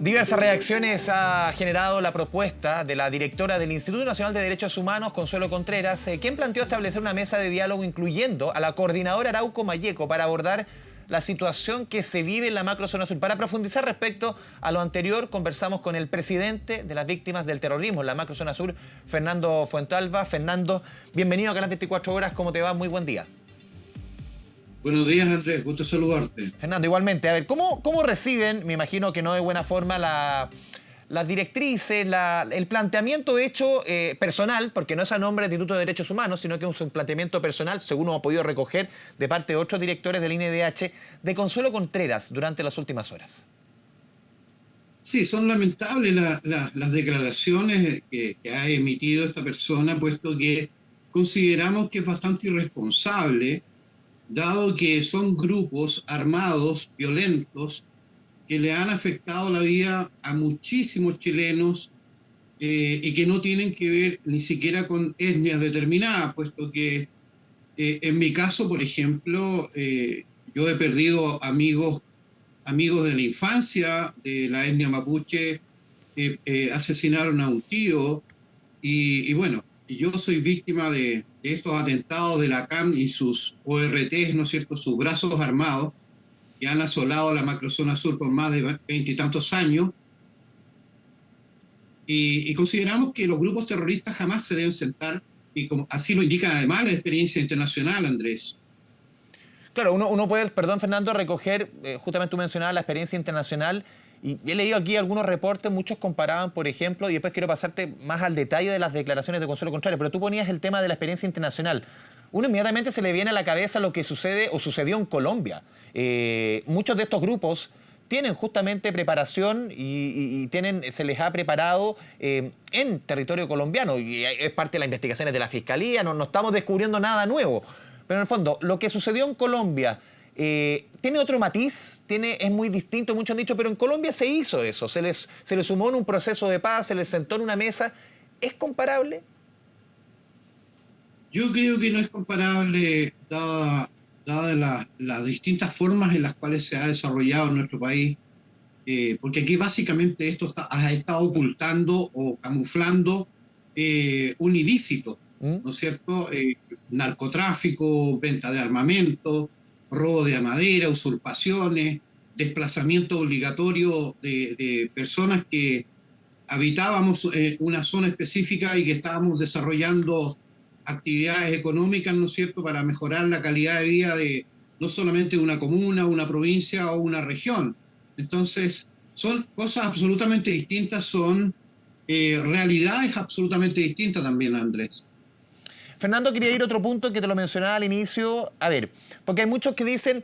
Diversas reacciones ha generado la propuesta de la directora del Instituto Nacional de Derechos Humanos, Consuelo Contreras, quien planteó establecer una mesa de diálogo incluyendo a la coordinadora Arauco Malleco para abordar la situación que se vive en la macrozona sur. Para profundizar respecto a lo anterior, conversamos con el presidente de las víctimas del terrorismo en la macrozona sur, Fernando Fuentealba. Fernando, bienvenido a Canal 24 Horas. ¿Cómo te va? Muy buen día. Buenos días, Andrés. Gusto saludarte. Fernando, igualmente. A ver, ¿cómo reciben, me imagino que no de buena forma, las directrices, el planteamiento hecho personal, porque no es a nombre del Instituto de Derechos Humanos, sino que es un planteamiento personal, según hemos podido recoger de parte de otros directores del INDH, de Consuelo Contreras durante las últimas horas? Sí, son lamentables las declaraciones que ha emitido esta persona, puesto que consideramos que es bastante irresponsable, dado que son grupos armados, violentos, que le han afectado la vida a muchísimos chilenos y que no tienen que ver ni siquiera con etnias determinadas, puesto que en mi caso, por ejemplo, yo he perdido amigos de la infancia de la etnia mapuche, asesinaron a un tío y bueno, yo soy víctima de estos atentados de la CAM y sus ORTs, ¿no es cierto?, sus brazos armados, que han asolado la macrozona sur por más de 20 y tantos años. Y consideramos que los grupos terroristas jamás se deben sentar, y como así lo indica además la experiencia internacional, Andrés. Claro, uno puede, perdón Fernando, recoger, justamente tú mencionabas la experiencia internacional, y he leído aquí algunos reportes, muchos comparaban, por ejemplo, y después quiero pasarte más al detalle de las declaraciones de Consuelo Contreras, pero tú ponías el tema de la experiencia internacional. Uno inmediatamente se le viene a la cabeza lo que sucede o sucedió en Colombia. Muchos de estos grupos tienen justamente preparación y se les ha preparado en territorio colombiano, y es parte de las investigaciones de la Fiscalía, no estamos descubriendo nada nuevo. Pero en el fondo, lo que sucedió en Colombia tiene otro matiz, es muy distinto, muchos han dicho, pero en Colombia se hizo eso, se les sumó en un proceso de paz, se les sentó en una mesa. ¿Es comparable? Yo creo que no es comparable, dadas las distintas formas en las cuales se ha desarrollado en nuestro país, porque aquí básicamente esto ha estado ocultando o camuflando un ilícito, ¿no es cierto? Narcotráfico, venta de armamento, robo de madera, usurpaciones, desplazamiento obligatorio de personas que habitábamos una zona específica y que estábamos desarrollando actividades económicas, ¿no es cierto?, para mejorar la calidad de vida de no solamente una comuna, una provincia o una región. Entonces, son cosas absolutamente distintas, son realidades absolutamente distintas también, Andrés. Fernando, quería ir a otro punto que te lo mencionaba al inicio. A ver, porque hay muchos que dicen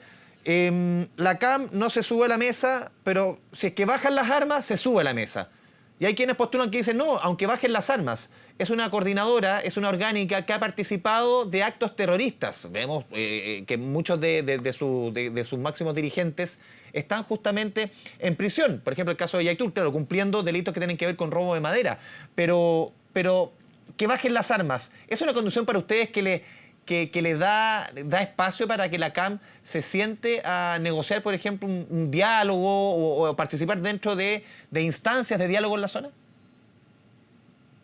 la CAM no se sube a la mesa, pero si es que bajan las armas, se sube a la mesa. Y hay quienes postulan que dicen, no, aunque bajen las armas, es una coordinadora, es una orgánica que ha participado de actos terroristas. Vemos que muchos de sus máximos dirigentes están justamente en prisión. Por ejemplo, el caso de Yaitul, claro, cumpliendo delitos que tienen que ver con robo de madera. Pero que bajen las armas, ¿es una condición para ustedes que le da espacio para que la CAM se siente a negociar, por ejemplo, un diálogo o participar dentro de instancias de diálogo en la zona?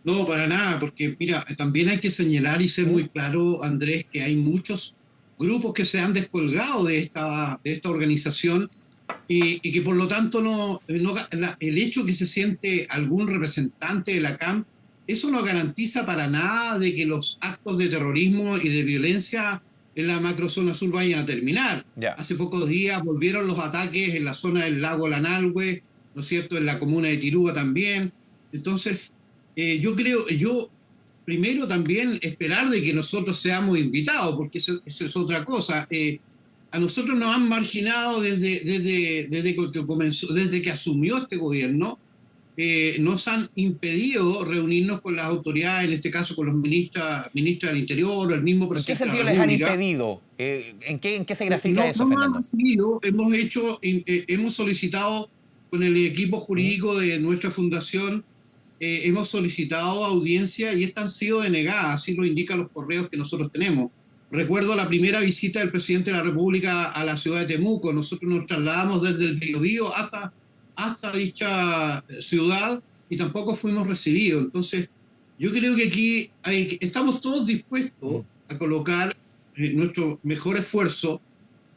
No, para nada, porque mira, también hay que señalar y ser muy claro, Andrés, que hay muchos grupos que se han descolgado de esta organización y que por lo tanto el hecho que se siente algún representante de la CAM, eso no garantiza para nada de que los actos de terrorismo y de violencia en la macrozona sur vayan a terminar. Yeah. Hace pocos días volvieron los ataques en la zona del lago Lanalhue, ¿no es cierto?, en la comuna de Tirúa también. Entonces, yo primero también esperar de que nosotros seamos invitados, porque eso es otra cosa. A nosotros nos han marginado desde que asumió este gobierno. Nos han impedido reunirnos con las autoridades, en este caso con los ministros del Interior, o el mismo presidente de la República. ¿En qué sentido les han impedido? ¿En qué se grafica eso, Fernando? Hemos solicitado con el equipo jurídico de nuestra fundación, hemos solicitado audiencia y estas han sido denegadas, así lo indican los correos que nosotros tenemos. Recuerdo la primera visita del presidente de la República a la ciudad de Temuco. Nosotros nos trasladamos desde el Biobío hasta hasta dicha ciudad y tampoco fuimos recibidos. Entonces, yo creo que aquí estamos todos dispuestos a colocar nuestro mejor esfuerzo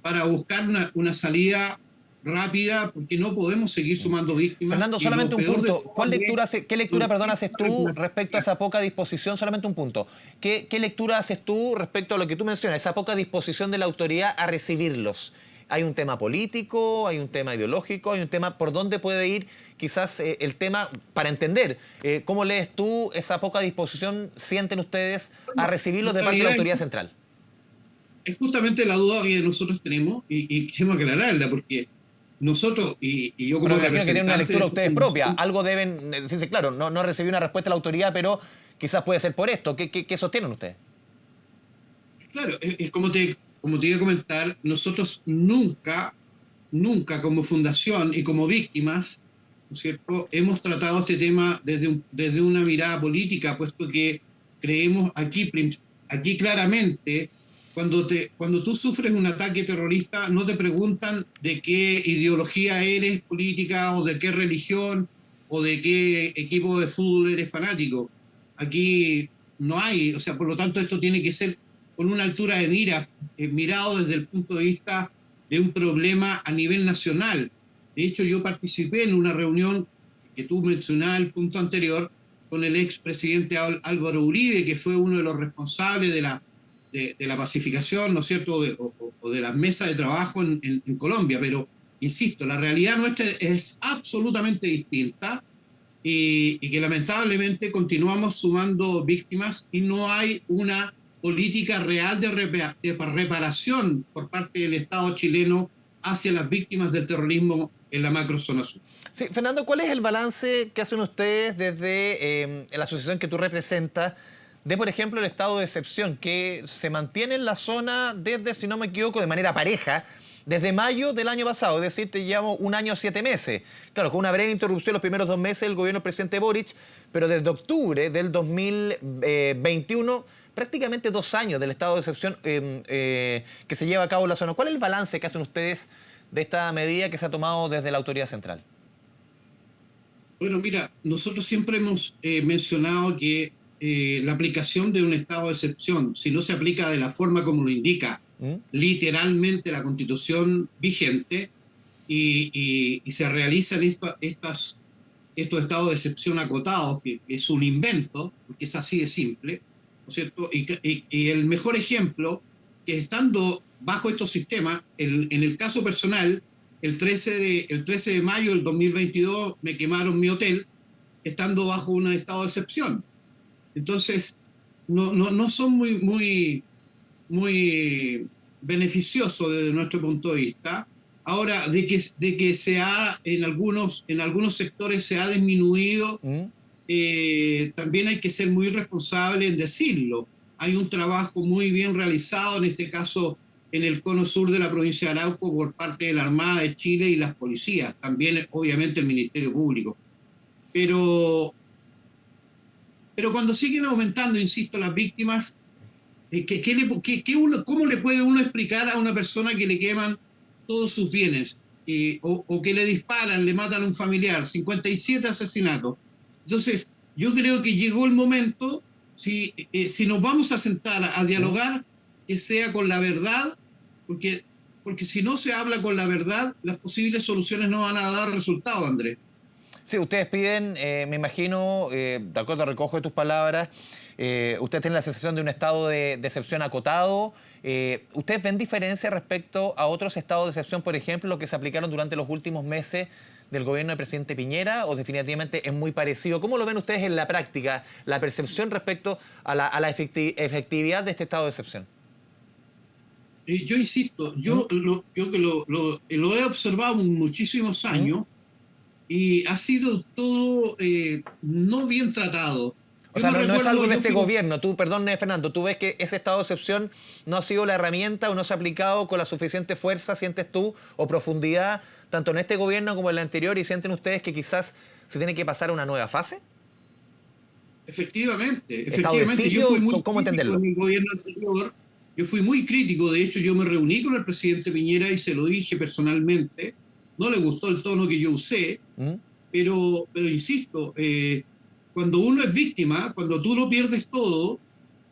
para buscar una salida rápida, porque no podemos seguir sumando víctimas. Fernando, solamente un punto. ¿Qué lectura, perdón, haces tú respecto a a esa poca disposición? Solamente un punto. ¿Qué lectura haces tú respecto a lo que tú mencionas, esa poca disposición de la autoridad a recibirlos? ¿Hay un tema político, hay un tema ideológico, hay un tema por dónde puede ir quizás el tema para entender? ¿Cómo lees tú esa poca disposición sienten ustedes a recibirlos de parte de la autoridad central? Es justamente la duda que nosotros tenemos y queremos aclararla, porque nosotros, y yo como pero imagino que tienen una representante... lectura ustedes propia. Algo deben decirse, claro, no recibí una respuesta de la autoridad, pero quizás puede ser por esto. ¿Qué sostienen ustedes? Claro, es como te iba a comentar, nosotros nunca como fundación y como víctimas, ¿no es cierto?, hemos tratado este tema desde una mirada política, puesto que creemos aquí claramente, cuando tú sufres un ataque terrorista, no te preguntan de qué ideología eres política o de qué religión o de qué equipo de fútbol eres fanático. Aquí no hay, o sea, por lo tanto esto tiene que ser con una altura de mira, mirado desde el punto de vista de un problema a nivel nacional. De hecho, yo participé en una reunión que tú mencionabas el punto anterior con el expresidente Álvaro Uribe, que fue uno de los responsables de la pacificación, ¿no es cierto?, o de las mesas de trabajo en Colombia. Pero, insisto, la realidad nuestra es absolutamente distinta y que lamentablemente continuamos sumando víctimas y no hay una política real de reparación por parte del Estado chileno hacia las víctimas del terrorismo en la macrozona sur. Sí, Fernando, ¿cuál es el balance que hacen ustedes desde la asociación que tú representas de, por ejemplo, el estado de excepción que se mantiene en la zona desde, si no me equivoco, de manera pareja, desde mayo del año pasado? Es decir, te llevamos 1 año 7 meses. Claro, con una breve interrupción los primeros 2 meses del gobierno del presidente Boric, pero desde octubre del 2021... prácticamente 2 años del estado de excepción que se lleva a cabo en la zona. ¿Cuál es el balance que hacen ustedes de esta medida que se ha tomado desde la autoridad central? Bueno, mira, nosotros siempre hemos mencionado que la aplicación de un estado de excepción, si no se aplica de la forma como lo indica literalmente la Constitución vigente y se realizan estos estados de excepción acotados, que es un invento, porque es así de simple, ¿no es cierto? Y el mejor ejemplo, que estando bajo estos sistemas, en el caso personal, el 13 de mayo del 2022 me quemaron mi hotel, estando bajo un estado de excepción. Entonces, no son muy beneficiosos desde nuestro punto de vista. Ahora, de que en algunos sectores se ha disminuido, también hay que ser muy responsable en decirlo. Hay un trabajo muy bien realizado, en este caso en el cono sur de la provincia de Arauco, por parte de la Armada de Chile y las policías, también obviamente el Ministerio Público. Pero cuando siguen aumentando, insisto, las víctimas, ¿cómo le puede uno explicar a una persona que le queman todos sus bienes? O que le disparan, le matan a un familiar, 57 asesinatos. Entonces, yo creo que llegó el momento, si nos vamos a sentar a dialogar, que sea con la verdad, porque si no se habla con la verdad, las posibles soluciones no van a dar resultado, Andrés. Sí, ustedes piden, me imagino, de acuerdo, recojo de tus palabras, ustedes tienen la sensación de un estado de excepción acotado. ¿Ustedes ven diferencia respecto a otros estados de excepción, por ejemplo, los que se aplicaron durante los últimos meses del gobierno del presidente Piñera, o definitivamente es muy parecido? ¿Cómo lo ven ustedes en la práctica, la percepción respecto a la efectividad de este estado de excepción? Yo insisto, yo lo he observado muchísimos años y ha sido todo no bien tratado. O sea, no es algo de este gobierno. Tú, perdón, Fernando, ¿tú ves que ese estado de excepción no ha sido la herramienta o no se ha aplicado con la suficiente fuerza, sientes tú, o profundidad, tanto en este gobierno como en el anterior, y sienten ustedes que quizás se tiene que pasar a una nueva fase? Efectivamente. Sitio, Yo fui muy ¿cómo entenderlo? en el gobierno anterior. Yo fui muy crítico, de hecho yo me reuní con el presidente Piñera y se lo dije personalmente, no le gustó el tono que yo usé, ¿Mm? pero insisto, cuando uno es víctima, cuando tú lo pierdes todo,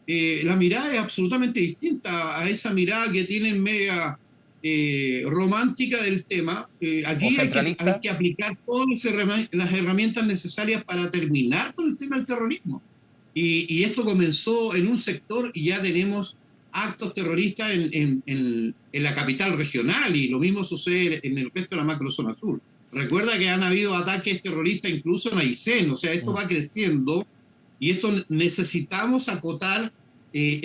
la mirada es absolutamente distinta a esa mirada que tienen media romántica del tema. ¿O Aquí hay centralista? que aplicar todas las herramientas necesarias para terminar con el tema del terrorismo. Y esto comenzó en un sector y ya tenemos actos terroristas en la capital regional, y lo mismo sucede en el resto de la macrozona sur. Recuerda que han habido ataques terroristas incluso en Aysén, o sea, esto va creciendo, y esto necesitamos acotar,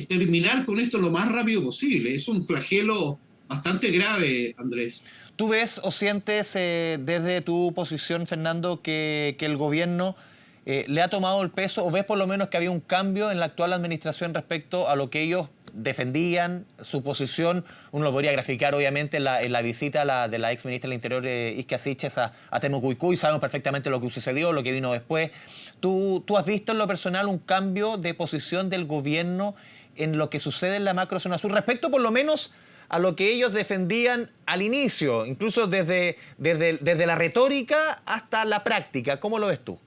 terminar con esto lo más rápido posible. Es un flagelo bastante grave, Andrés. ¿Tú ves o sientes desde tu posición, Fernando, que el gobierno le ha tomado el peso, o ves por lo menos que había un cambio en la actual administración respecto a lo que ellos defendían, su posición? Uno lo podría graficar obviamente en la visita de la ex ministra del Interior, Ixquia Siches, a Temucuicú, y sabemos perfectamente lo que sucedió, lo que vino después. ¿Tú has visto en lo personal un cambio de posición del gobierno en lo que sucede en la macrozona sur, respecto por lo menos a lo que ellos defendían al inicio, incluso desde la retórica hasta la práctica? ¿Cómo lo ves tú?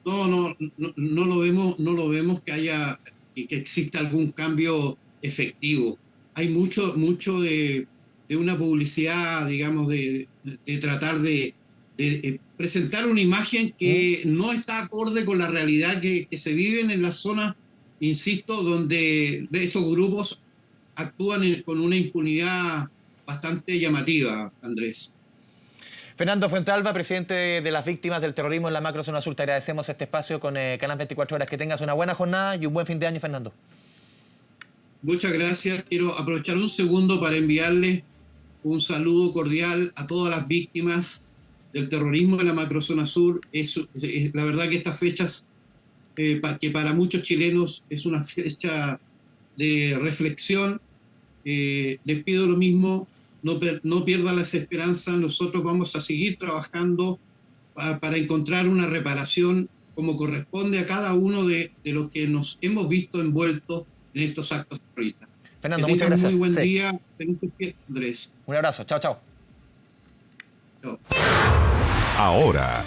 No lo vemos que exista algún cambio efectivo. Hay mucho de una publicidad, digamos, de tratar de presentar una imagen que no está acorde con la realidad que se viven en las zonas, insisto, donde estos grupos actúan con una impunidad bastante llamativa, Andrés. Fernando Fuentealba, presidente de las víctimas del terrorismo en la macrozona sur, te agradecemos este espacio con Canal 24 Horas. Que tengas una buena jornada y un buen fin de año, Fernando. Muchas gracias. Quiero aprovechar un segundo para enviarle un saludo cordial a todas las víctimas del terrorismo en la macrozona sur. La verdad que estas fechas, que para muchos chilenos es una fecha de reflexión, les pido lo mismo. No pierdan las esperanzas. Nosotros vamos a seguir trabajando para encontrar una reparación como corresponde a cada uno de los que nos hemos visto envueltos en estos actos terroristas. Fernando, que muchas tengan gracias. muy buen Sí. día. Felices fiestas, Andrés. Un abrazo. Chao, chao. Chao. Ahora